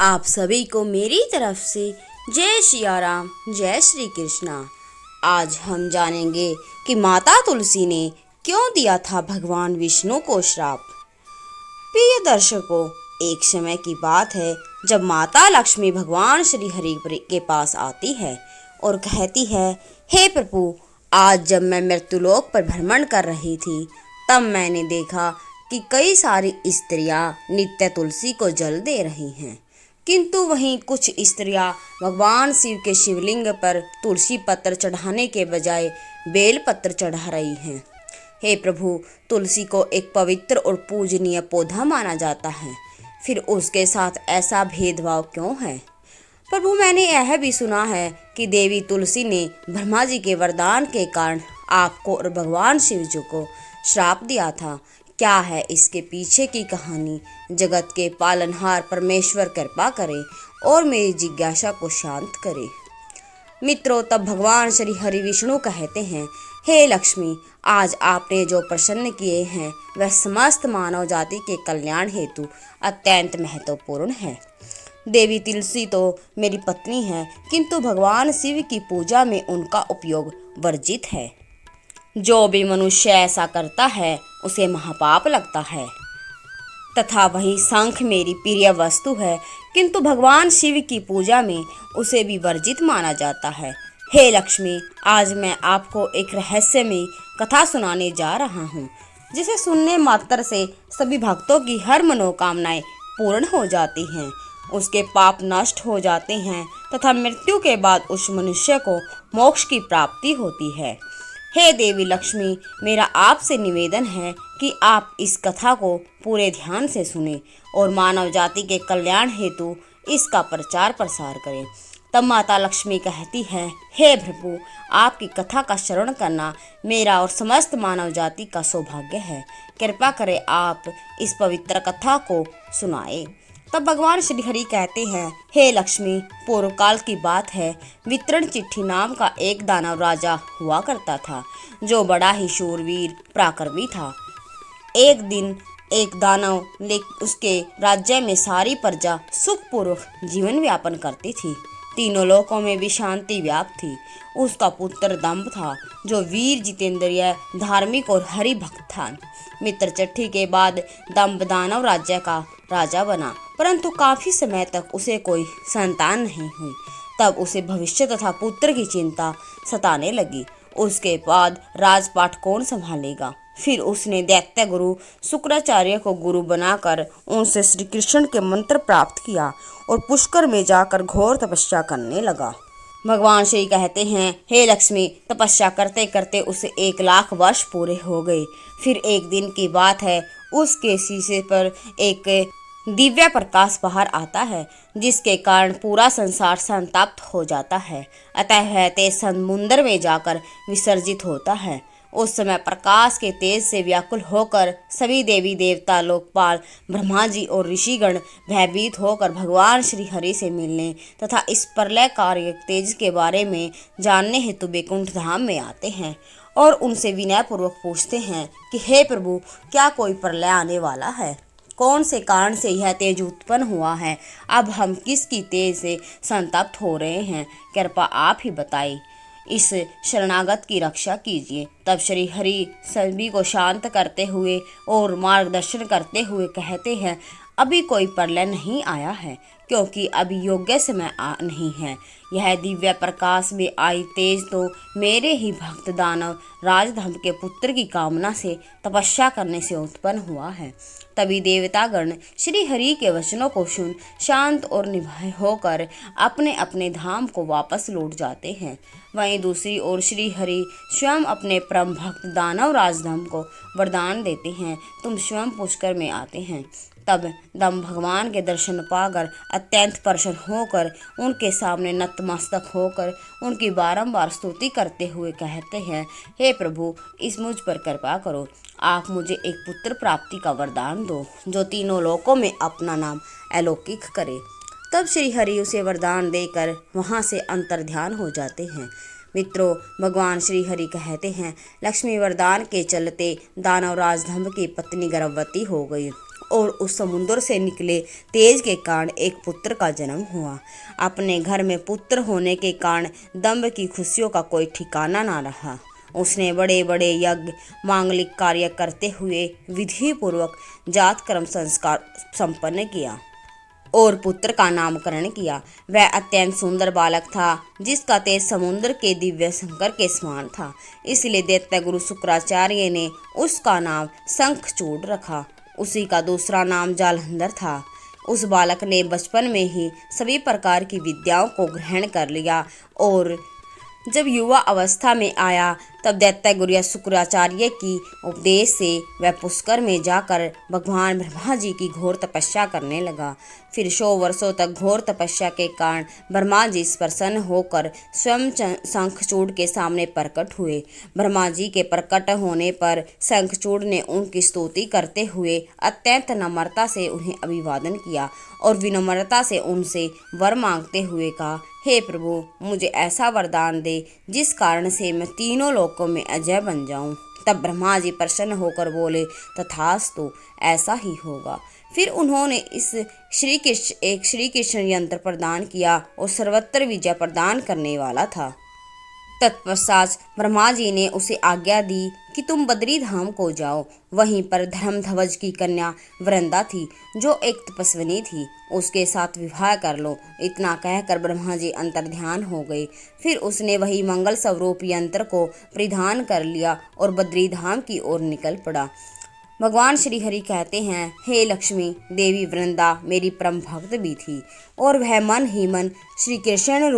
आप सभी को मेरी तरफ से जय सिया राम, जय श्री कृष्णा। आज हम जानेंगे कि माता तुलसी ने क्यों दिया था भगवान विष्णु को श्राप। प्रिय दर्शकों, एक समय की बात है जब माता लक्ष्मी भगवान श्री हरि के पास आती है और कहती है, हे प्रभु, आज जब मैं मृत्युलोक पर भ्रमण कर रही थी तब मैंने देखा कि कई सारी स्त्रियां नित्य तुलसी को जल दे रही हैं, किंतु वहीं कुछ स्त्रियां भगवान शिव के शिवलिंग पर तुलसी पत्र चढ़ाने के बजाय बेल पत्र चढ़ा रही हैं। हे प्रभु, तुलसी को एक पवित्र और पूजनीय पौधा माना जाता है, फिर उसके साथ ऐसा भेदभाव क्यों है? प्रभु, मैंने यह भी सुना है कि देवी तुलसी ने ब्रह्मा जी के वरदान के कारण आपको और भगवान शिव जी को श्राप दिया था। क्या है इसके पीछे की कहानी? जगत के पालनहार परमेश्वर कृपा करे और मेरी जिज्ञासा को शांत करे। मित्रों, तब भगवान श्री हरि विष्णु कहते हैं, हे लक्ष्मी, आज आपने जो प्रसन्न किए हैं वह समस्त मानव जाति के कल्याण हेतु अत्यंत महत्वपूर्ण है। देवी तुलसी तो मेरी पत्नी है, किंतु भगवान शिव की पूजा में उनका उपयोग वर्जित है। जो भी मनुष्य ऐसा करता है उसे महापाप लगता है, तथा वही शंख मेरी प्रिय वस्तु है, किंतु भगवान शिव की पूजा में उसे भी वर्जित माना जाता है। हे लक्ष्मी, आज मैं आपको एक रहस्यमयी कथा सुनाने जा रहा हूँ, जिसे सुनने मात्र से सभी भक्तों की हर मनोकामनाएं पूर्ण हो जाती हैं, उसके पाप नष्ट हो जाते हैं तथा मृत्यु के बाद उस मनुष्य को मोक्ष की प्राप्ति होती है। हे देवी लक्ष्मी, मेरा आपसे निवेदन है कि आप इस कथा को पूरे ध्यान से सुने और मानव जाति के कल्याण हेतु इसका प्रचार प्रसार करें। तब माता लक्ष्मी कहती है, हे प्रभु, आपकी कथा का श्रवण करना मेरा और समस्त मानव जाति का सौभाग्य है। कृपा करें आप इस पवित्र कथा को सुनाए। तब भगवान श्री हरि कहते हैं, हे लक्ष्मी, पूर्व काल की बात है। वितरण चिट्ठी नाम का एक दानव राजा हुआ करता था, जो बड़ा ही शूरवीर पराक्रमी था। एक दिन एक दानव उसके राज्य में सारी प्रजा सुखपूर्वक जीवन यापन करती थी। तीनों लोकों में भी शांति व्याप्त थी। उसका पुत्र दंभ था, जो वीर, जितेंद्रिय, धार्मिक और हरि भक्त था। मित्र चिट्ठी के बाद दंभ दानव राज्य का राजा बना, परंतु काफी समय तक उसे कोई संतान नहीं हुई। तब उसे भविष्य तथा पुत्र की चिंता सताने लगी। उसके बाद राजपाट कौन संभालेगा? फिर उसने दैत्य गुरु शुक्राचार्य को गुरु बनाकर उनसे श्री कृष्ण के मंत्र प्राप्त किया और पुष्कर में जाकर घोर तपस्या करने लगा। भगवान श्री कहते हैं, हे लक्ष्मी, तपस्या करते करते उसे 1,00,000 वर्ष पूरे हो गए। फिर एक दिन की बात है, उसके शीशे पर एक दिव्य प्रकाश बाहर आता है, जिसके कारण पूरा संसार संतप्त हो जाता है। अतः वह तेज समुद्र में जाकर विसर्जित होता है। उस समय प्रकाश के तेज से व्याकुल होकर सभी देवी देवता, लोकपाल, ब्रह्मा जी और ऋषिगण भयभीत होकर भगवान श्री हरि से मिलने तथा इस प्रलयकारी तेज के बारे में जानने हेतु वैकुंठ धाम में आते हैं और उनसे विनयपूर्वक पूछते हैं कि हे प्रभु, क्या कोई प्रलय आने वाला है? कौन से कारण से यह तेज उत्पन्न हुआ है? अब हम किसकी तेज से संतप्त हो रहे हैं? कृपा आप ही बताइए। इस शरणागत की रक्षा कीजिए। तब श्री हरि सभी को शांत करते हुए और मार्गदर्शन करते हुए कहते हैं, अभी कोई प्रलय नहीं आया है, क्योंकि अभी योग्य समय नहीं है। यह दिव्य प्रकाश में आई तेज तो मेरे ही भक्त दानव राजधम्भ के पुत्र की कामना से तपस्या करने से उत्पन्न हुआ है। तभी देवतागण श्री हरि के वचनों को सुन शांत और निर्भय होकर अपने अपने धाम को वापस लौट जाते हैं। वहीं दूसरी ओर श्री हरि स्वयं अपने परम भक्त दानव राजधम्भ को वरदान देते हैं, तुम स्वयं पुष्कर में आते हैं। तब दंभ भगवान के दर्शन पाकर अत्यंत प्रसन्न होकर उनके सामने नतमस्तक होकर उनकी बारंबार स्तुति करते हुए कहते हैं, हे प्रभु, इस मुझ पर कृपा करो। आप मुझे एक पुत्र प्राप्ति का वरदान दो, जो तीनों लोकों में अपना नाम अलौकिक करे। तब श्री हरि उसे वरदान देकर वहाँ से अंतर्ध्यान हो जाते हैं। मित्रों, भगवान श्री हरि कहते हैं, लक्ष्मी वरदान के चलते दानव राजधम्भ की पत्नी गर्भवती हो गई और उस समुद्र से निकले तेज के कारण एक पुत्र का जन्म हुआ। अपने घर में पुत्र होने के कारण दंभ की खुशियों का कोई ठिकाना ना रहा। उसने बड़े बड़े यज्ञ मांगलिक कार्य करते हुए विधि पूर्वक जात कर्म संस्कार संपन्न किया और पुत्र का नामकरण किया। वह अत्यंत सुंदर बालक था जिसका तेज समुद्र के दिव्य शंकर के समान था, इसलिए दैत्य गुरु शुक्राचार्य ने उसका नाम शंखचूड़ रखा। उसी का दूसरा नाम जालंधर था। उस बालक ने बचपन में ही सभी प्रकार की विद्याओं को ग्रहण कर लिया और जब युवा अवस्था में आया तब दैत्य गुरु शुक्राचार्य की उपदेश से वह पुष्कर में जाकर भगवान ब्रह्मा जी की घोर तपस्या करने लगा। फिर 100 वर्षों तक घोर तपस्या के कारण ब्रह्मा जी प्रसन्न होकर स्वयं शंखचूड़ के सामने प्रकट हुए। ब्रह्मा जी के प्रकट होने पर शंखचूड़ ने उनकी स्तुति करते हुए अत्यंत नम्रता से उन्हें अभिवादन किया और विनम्रता से उनसे वर मांगते हुए कहा, हे प्रभु, मुझे ऐसा वरदान दे जिस कारण से मैं तीनों लोकों में अजय बन जाऊं। तब ब्रह्मा जी प्रसन्न होकर बोले, तथास्तु, ऐसा ही होगा। फिर उन्होंने एक श्री कृष्ण यंत्र प्रदान किया और सर्वत्र विजय प्रदान करने वाला था। तत्पश्चात ब्रह्मा जी ने उसे आज्ञा दी कि तुम बद्री धाम को जाओ। वहीं पर धर्मध्वज की कन्या वृंदा थी जो एक तपस्विनी थी, उसके साथ विवाह कर लो। इतना कहकर ब्रह्मा जी अंतर्ध्यान हो गए। फिर उसने वही मंगल स्वरूप यंत्र को परिधान कर लिया और बद्री धाम की ओर निकल पड़ा। भगवान श्री हरि कहते हैं, हे लक्ष्मी, देवी वृंदा मेरी परम भक्त भी थी और वह मन ही मन श्री कृष्ण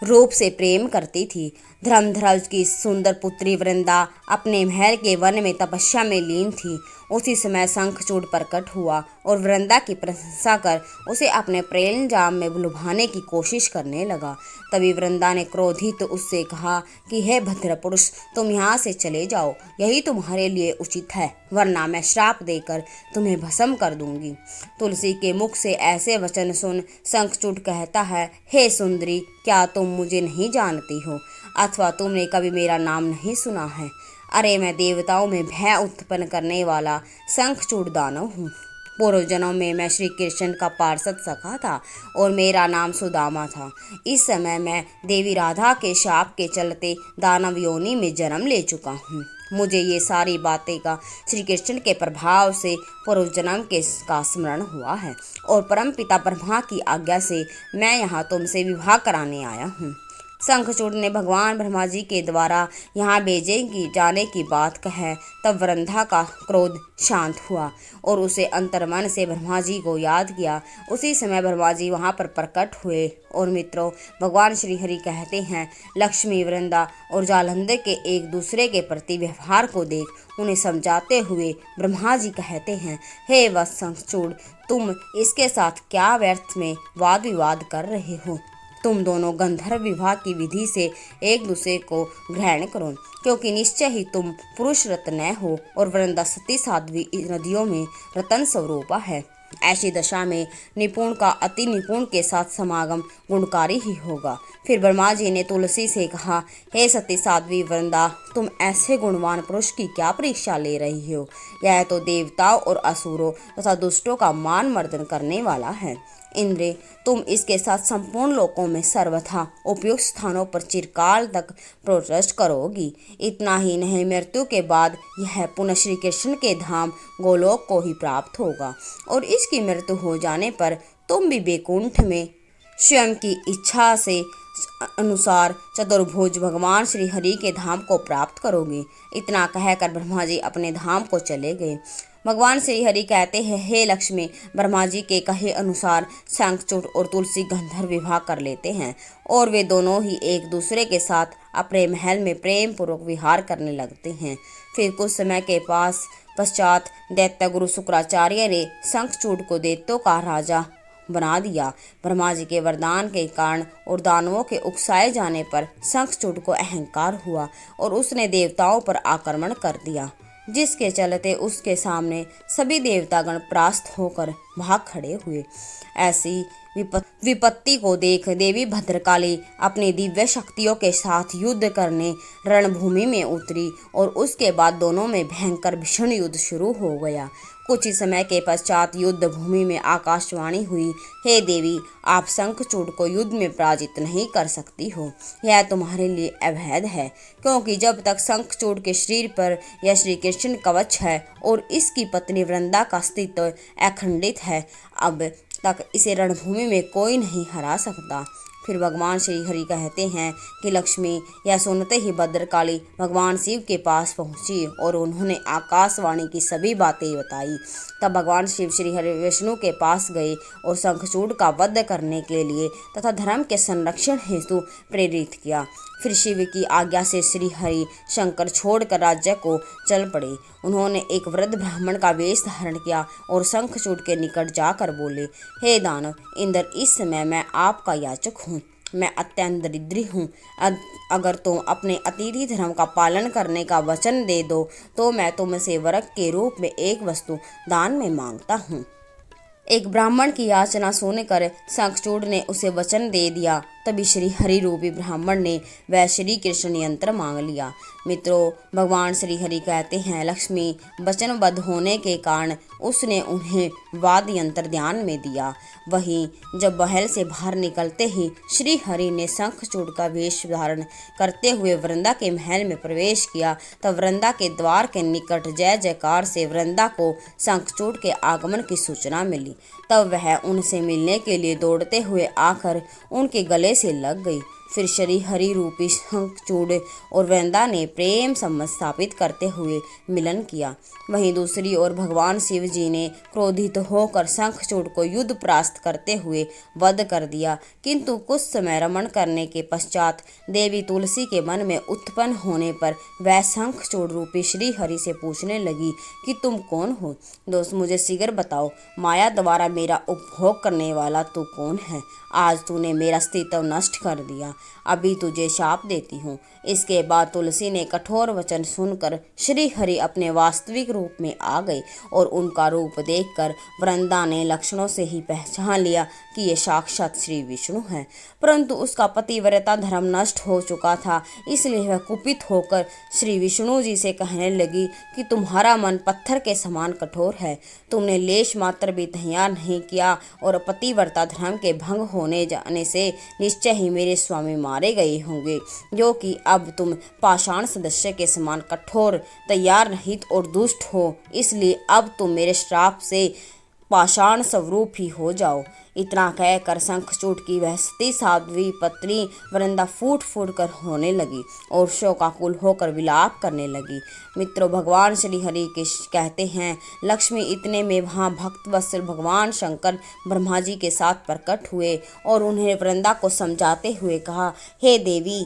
रूप से प्रेम करती थी। धर्मध्वज की सुंदर पुत्री वृंदा अपने महल के वन में तपस्या में लीन थी। उसी समय शंखचूड़ प्रकट हुआ और वृंदा की प्रशंसा कर उसे अपने प्रेम जाम में लुभाने की कोशिश करने लगा। तभी वृंदा ने क्रोधित उससे कहा कि हे भद्र पुरुष, तुम यहाँ से चले जाओ, यही तुम्हारे लिए उचित है, वरना मैं श्राप देकर तुम्हें भस्म कर दूंगी। तुलसी के मुख से ऐसे वचन सुन शंखचूड़ कहता है, हे सुंदरी, क्या तुम मुझे नहीं जानती हो अथवा तुमने कभी मेरा नाम नहीं सुना है? अरे, मैं देवताओं में भय उत्पन्न करने वाला शंखचूड़ दानव हूँ। पूर्व जन्म में मैं श्री कृष्ण का पार्षद सखा था और मेरा नाम सुदामा था। इस समय मैं देवी राधा के शाप के चलते दानव योनि में जन्म ले चुका हूँ। मुझे ये सारी बातें का श्री कृष्ण के प्रभाव से पूर्व जन्म का स्मरण हुआ है और परमपिता ब्रह्मा की आज्ञा से मैं यहाँ तुमसे विवाह कराने आया हूँ। शंखचूड़ ने भगवान ब्रह्मा जी के द्वारा यहाँ भेजे जाने की बात कहे तब वृंदा का क्रोध शांत हुआ और उसे अंतर्मन से ब्रह्मा जी को याद किया। उसी समय ब्रह्मा जी वहाँ पर प्रकट हुए और मित्रों, भगवान श्री हरि कहते हैं, लक्ष्मी, वृंदा और जालंधर के एक दूसरे के प्रति व्यवहार को देख उन्हें समझाते हुए ब्रह्मा जी कहते हैं, हे वत्स शंखचूड़, तुम इसके साथ क्या व्यर्थ में वाद विवाद कर रहे हो? तुम दोनों गंधर्व विवाह की विधि से एक दूसरे को ग्रहण करो, क्योंकि निश्चय ही तुम पुरुष रत्न हो और वृंदा सती साध्वी नदियों में रतन स्वरूपा है। ऐसी दशा में निपुण का अति निपुण के साथ समागम गुणकारी ही होगा। फिर ब्रह्मा जी ने तुलसी से कहा, हे सती साध्वी वृंदा, तुम ऐसे गुणवान पुरुष की क्या परीक्षा ले रही हो? यह तो देवताओं और असुरों तथा दुष्टों का मान मर्दन करने वाला है। इंद्र, तुम इसके साथ संपूर्ण लोकों में सर्वथा उपयुक्त स्थानों पर चिरकाल तक प्रोत्सहित करोगी। इतना ही नहीं, मृत्यु के बाद यह पुनः श्री कृष्ण के धाम गोलोक को ही प्राप्त होगा और इसकी मृत्यु हो जाने पर तुम भी वैकुंठ में स्वयं की इच्छा से अनुसार चतुर्भुज भगवान श्री हरि के धाम को प्राप्त करोगे। इतना कहकर ब्रह्मा जी अपने धाम को चले गए। भगवान श्री हरि कहते हैं, हे लक्ष्मी, ब्रह्मा जी के कहे अनुसार शंखचूड़ और तुलसी गंधर्व विवाह कर लेते हैं और वे दोनों ही एक दूसरे के साथ अपने महल में प्रेम पूर्वक विहार करने लगते हैं। फिर कुछ समय के पश्चात दैत्य गुरु शुक्राचार्य ने शंखचूड़ को दैत्यों का राजा बना दिया। ब्रह्मा जी के वरदान के कारण और दानवों के उकसाए जाने पर शंखचूड़ को अहंकार हुआ और उसने देवताओं पर आक्रमण कर दिया, जिसके चलते उसके सामने सभी देवतागण परास्त होकर भाग खड़े हुए। ऐसी विपत्ति को देख देवी भद्रकाली अपनी दिव्य शक्तियों के साथ युद्ध करने रणभूमि में उतरी और उसके बाद दोनों में भयंकर भीषण युद्ध शुरू हो गया। कुछ ही समय के पश्चात युद्ध भूमि में आकाशवाणी हुई, हे देवी, आप शंखचूड़ को युद्ध में पराजित नहीं कर सकती हो। यह तुम्हारे लिए अवैध है, क्योंकि जब तक शंखचूड़ के शरीर पर यह श्री कृष्ण कवच है और इसकी पत्नी वृंदा का अस्तित्व अखंडित है, अब तक इसे रणभूमि में कोई नहीं हरा सकता। फिर भगवान श्री हरि कहते हैं कि लक्ष्मी यह सुनते ही भद्रकाली भगवान शिव के पास पहुंची और उन्होंने आकाशवाणी की सभी बातें बताई। तब भगवान शिव श्री हरि विष्णु के पास गए और शंखचूड़ का वध करने के लिए तथा धर्म के संरक्षण हेतु प्रेरित किया। फिर शिव की आज्ञा से श्री हरि शंकर छोड़कर राज्य को चल पड़े। उन्होंने एक वृद्ध ब्राह्मण का वेश धारण किया और शंखचूड़ के निकट जाकर बोले, हे दानव इंद्र, इस समय मैं आपका याचक हूँ। मैं अत्यंत दरिद्री हूँ। अगर तुम अपने अतिथि धर्म का पालन करने का वचन दे दो तो मैं तुमसे वरक के रूप में एक वस्तु दान में मांगता हूँ। एक ब्राह्मण की याचना सुनकर शंखचूड़ ने उसे वचन दे दिया। तभी श्री हरि रूपी ब्राह्मण ने वह श्री कृष्ण यंत्र मांग लिया। मित्रों, भगवान श्री हरि कहते हैं, लक्ष्मी वचनबद्ध होने के कारण उसने उन्हें वाद्य यंत्र ध्यान में दिया। वहीं जब महल से बाहर निकलते ही श्री हरि ने शंखचूड़ का वेश धारण करते हुए वृंदा के महल में प्रवेश किया, तब वृंदा के द्वार के निकट जय जयकार से वृंदा को शंखचूड़ के आगमन की सूचना मिली। तब वह उनसे मिलने के लिए दौड़ते हुए आकर उनके गले से लग गई। फिर श्री हरि रूपी शंखचूड़ और वृंदा ने प्रेम संबंध स्थापित करते हुए मिलन किया। वहीं दूसरी ओर भगवान शिव जी ने क्रोधित होकर शंखचूड़ को युद्ध परास्त करते हुए वध कर दिया। किंतु कुछ समय रमण करने के पश्चात देवी तुलसी के मन में उत्पन्न होने पर वह शंखचूड़ रूपी श्री हरि से पूछने लगी कि तुम कौन हो? दोस्त, मुझे शीघ्र बताओ, माया द्वारा मेरा उपभोग करने वाला तू कौन है? आज तूने मेरा अस्तित्व नष्ट कर दिया, अभी तुझे शाप देती हूँ। इसके बाद तुलसी ने कठोर वचन सुनकर श्री हरि अपने वास्तविक रूप में आ गए और उनका रूप देखकर वृंदा ने लक्षणों से ही पहचान लिया कि ये साक्षात श्री विष्णु हैं। परंतु उसका पतिव्रता धर्म नष्ट हो चुका था, इसलिए वह कुपित होकर श्री विष्णु जी से कहने लगी कि तुम्हारा मन पत्थर के समान कठोर है। तुमने लेश मात्र भी तैयार नहीं किया और पतिव्रता धर्म के भंग होने जाने से निश्चय ही मेरे स्वामी मारे गए होंगे, जो कि अब तुम पाषाण सदस्य के समान कठोर, तैयार रहित और दुष्ट हो। इसलिए अब तुम मेरे श्राप से पाषाण स्वरूप ही हो जाओ। इतना कहकर शंखचूड़ की वह सती साध्वी पत्नी वृंदा फूट फूट कर रोने लगी और शोकाकुल होकर विलाप करने लगी। मित्रों, भगवान श्री हरि कहते हैं, लक्ष्मी इतने में वहाँ भक्त वत्सल भगवान शंकर ब्रह्मा जी के साथ प्रकट हुए और उन्हें वृंदा को समझाते हुए कहा, हे देवी,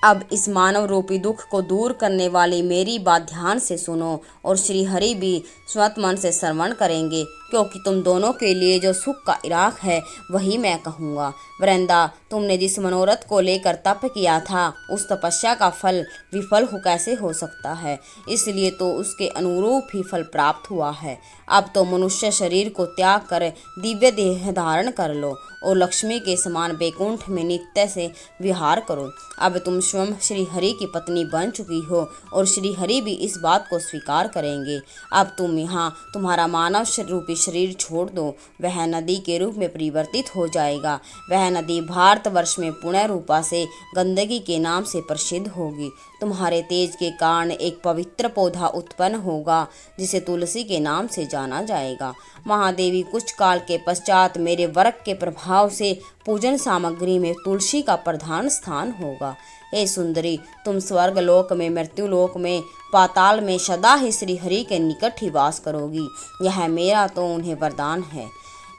अब इस मानव रूपी दुख को दूर करने वाली मेरी बात ध्यान से सुनो और श्री हरि भी स्वतः मन से श्रवण करेंगे, क्योंकि तुम दोनों के लिए जो सुख का इराक है वही मैं कहूँगा। वृंदा, तुमने जिस मनोरथ को लेकर तप किया था उस तपस्या का फल विफल कैसे हो सकता है? इसलिए तो उसके अनुरूप ही फल प्राप्त हुआ है। अब तो मनुष्य शरीर को त्याग कर दिव्य देह धारण कर लो और लक्ष्मी के समान वैकुंठ में नित्य से विहार करो। अब तुम स्वयं श्री हरि की पत्नी बन चुकी हो और श्री हरि भी इस बात को स्वीकार करेंगे। अब तुम यहाँ तुम्हारा मानव रूपी शरीर छोड़ दो, वह नदी के रूप में परिवर्तित हो जाएगा। वह नदी भारतवर्ष में पुण्य रूपा से गंदगी के नाम से प्रसिद्ध होगी। तुम्हारे तेज के कारण एक पवित्र पौधा उत्पन्न होगा जिसे तुलसी के नाम से जाना जाएगा। महादेवी, कुछ काल के पश्चात मेरे वरक के प्रभाव से पूजन सामग्री में तुलसी का प्रधान स्थान होगा। हे सुंदरी, तुम स्वर्ग लोक में, मृत्यु लोक में, पाताल में सदा ही श्री हरि के निकट ही वास करोगी। यह मेरा तो उन्हें वरदान है।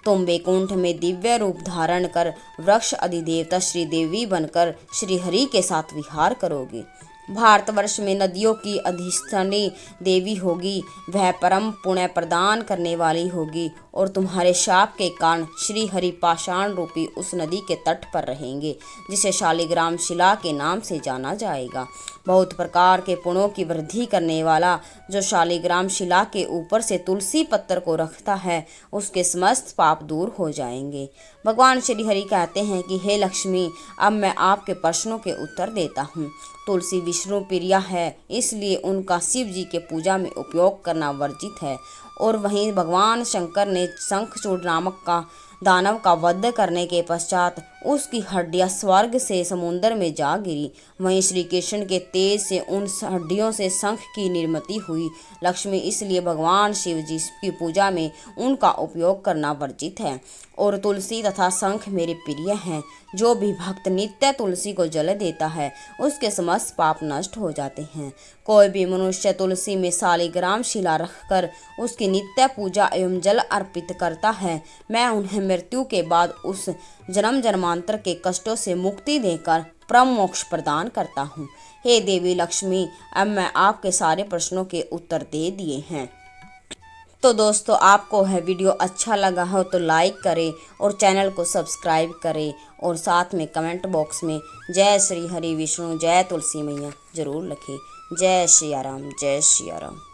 तुम वैकुंठ में दिव्य रूप धारण कर वृक्ष अधिदेवता श्री देवी बनकर श्री हरि के साथ विहार करोगी। भारतवर्ष में नदियों की अधिष्ठानी देवी होगी। वह परम पुण्य प्रदान करने वाली होगी और तुम्हारे शाप के कारण श्री हरि पाषाण रूपी उस नदी के तट पर रहेंगे जिसे शालिग्राम शिला के नाम से जाना जाएगा। बहुत प्रकार के पुण्यों की वृद्धि करने वाला, जो शालिग्राम शिला के ऊपर से तुलसी पत्थर को रखता है उसके समस्त पाप दूर हो जाएंगे। भगवान श्री हरि कहते हैं कि हे लक्ष्मी, अब मैं आपके प्रश्नों के उत्तर देता हूँ। तुलसी विष्णु प्रिया है, इसलिए उनका शिव जी के पूजा में उपयोग करना वर्जित है। और वहीं भगवान शंकर ने शंखचूड़ नामक का दानव का वध करने के पश्चात उसकी हड्डियां स्वर्ग से समुद्र में जा गिरी। वहीं श्री कृष्ण के तेज से उन हड्डियों से शंख की निर्मित हुई। लक्ष्मी, इसलिए भगवान शिव जी की पूजा में उनका उपयोग करना वर्जित है। और तुलसी तथा शंख मेरे प्रिय हैं। जो भी भक्त नित्य तुलसी को जल देता है उसके समस्त पाप नष्ट हो जाते हैं। कोई भी मनुष्य तुलसी में शालिग्राम शिला रखकर उसकी नित्य पूजा एवं जल अर्पित करता है, मैं उन्हें मृत्यु के बाद उस जन्म जन्मांतर के कष्टों से मुक्ति देकर परम मोक्ष प्रदान करता हूँ। हे देवी लक्ष्मी, अब मैं आपके सारे प्रश्नों के उत्तर दे दिए हैं। तो दोस्तों, आपको है वीडियो अच्छा लगा हो तो लाइक करें और चैनल को सब्सक्राइब करें और साथ में कमेंट बॉक्स में जय श्री हरि विष्णु जय तुलसी मैया जरूर लिखें। जय श्री राम, जय श्री राम।